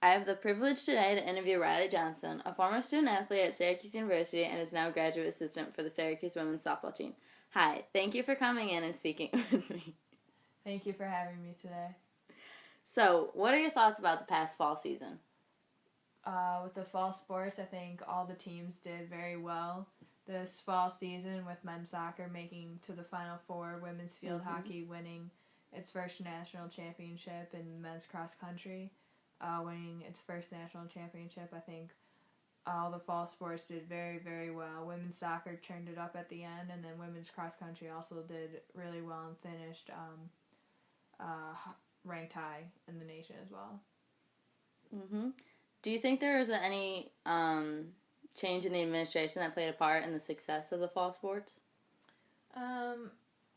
I have the privilege today to interview Riley Johnson, a former student athlete at Syracuse University and is now graduate assistant for the Syracuse women's softball team. Hi, thank you for coming in and speaking with me. Thank you for having me today. So, what are your thoughts about the past fall season? With the fall sports, I think all the teams did very well this fall season, with men's soccer making to the Final Four, women's field hockey winning its first national championship, and men's cross country winning its first national championship. I think all the fall sports did very, very well. Women's soccer turned it up at the end, and then women's cross country also did really well and finished ranked high in the nation as well. Do you think there was any change in the administration that played a part in the success of the fall sports?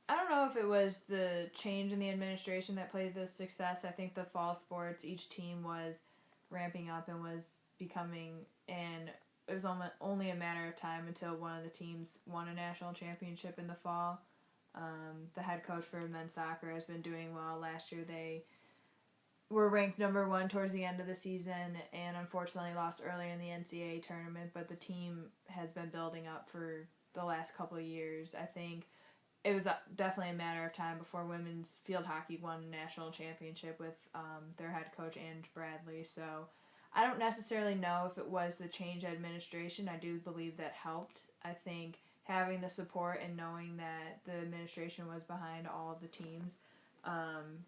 I don't know if it was the change in the administration that played the success. I think the fall sports, each team was ramping up and was becoming, and it was only a matter of time until one of the teams won a national championship in the fall. The head coach for men's soccer has been doing well. Last year they were ranked number 1 towards the end of the season and unfortunately lost early in the NCAA tournament, but the team has been building up for the last couple of years. I think it was definitely a matter of time before women's field hockey won a national championship with their head coach, Ange Bradley. So I don't necessarily know if it was the change in administration. I do believe that helped. I think having the support and knowing that the administration was behind all of the teams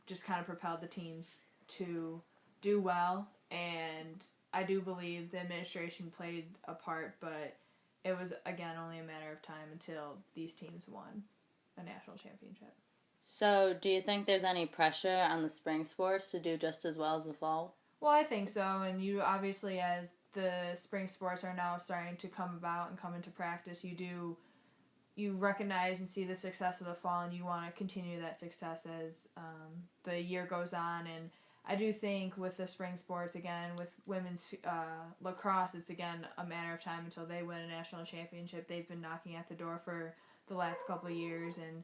just kind of propelled the teams to do well. And I do believe the administration played a part, but it was, again, only a matter of time until these teams won a national championship. So, do you think there's any pressure on the spring sports to do just as well as the fall? Well, I think so, and you obviously, as the spring sports are now starting to come about and come into practice, you recognize and see the success of the fall, and you want to continue that success as the year goes on. And I do think with the spring sports, again, with women's lacrosse, it's, again, a matter of time until they win a national championship. They've been knocking at the door for the last couple of years, and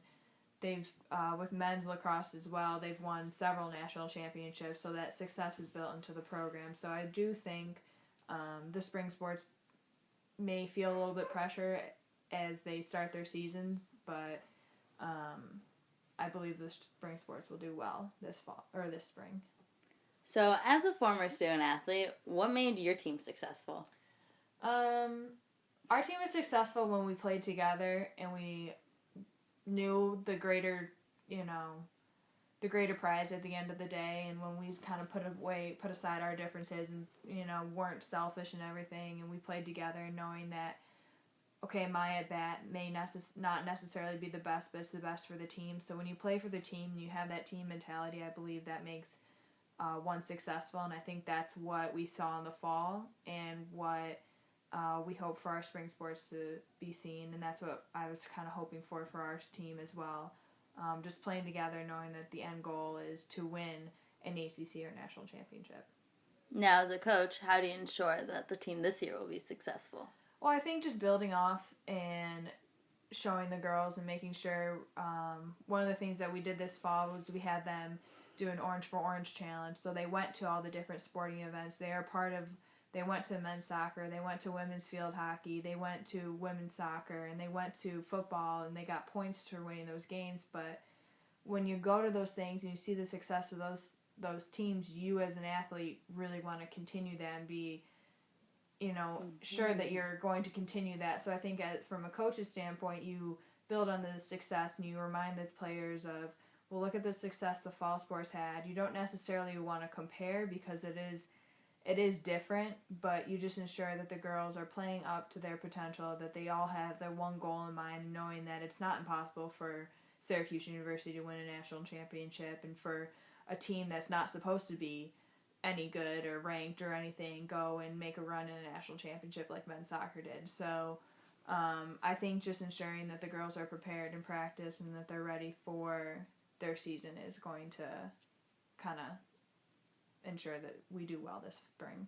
they've, with men's lacrosse as well, they've won several national championships, so that success is built into the program. So I do think the spring sports may feel a little bit pressure as they start their seasons, but I believe the spring sports will do well this fall or this spring. So, as a former student athlete, what made your team successful? Our team was successful when we played together and we knew the greater prize at the end of the day, and when we kind of put aside our differences and, weren't selfish and everything, and we played together knowing that, okay, my at-bat may not necessarily be the best, but it's the best for the team. So when you play for the team and you have that team mentality, I believe that makes one successful, and I think that's what we saw in the fall and what we hope for our spring sports to be seen, and that's what I was kind of hoping for our team as well. Just playing together, knowing that the end goal is to win an ACC or national championship. Now, as a coach, how do you ensure that the team this year will be successful? Well, I think just building off and showing the girls and making sure one of the things that we did this fall was we had them do an Orange for Orange challenge. So they went to all the different sporting events. They went to men's soccer, they went to women's field hockey, they went to women's soccer, and they went to football, and they got points for winning those games. But when you go to those things and you see the success of those teams, you as an athlete really want to continue that and be sure that you're going to continue that. So I think from a coach's standpoint, you build on the success and you remind the players of, well, look at the success the fall sports had. You don't necessarily want to compare because it is different, but you just ensure that the girls are playing up to their potential, that they all have their one goal in mind, knowing that it's not impossible for Syracuse University to win a national championship, and for a team that's not supposed to be any good or ranked or anything go and make a run in a national championship like men's soccer did. So I think just ensuring that the girls are prepared in practice and that they're ready for their season is going to kind of ensure that we do well this spring.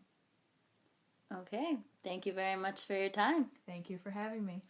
Okay. Thank you very much for your time. Thank you for having me.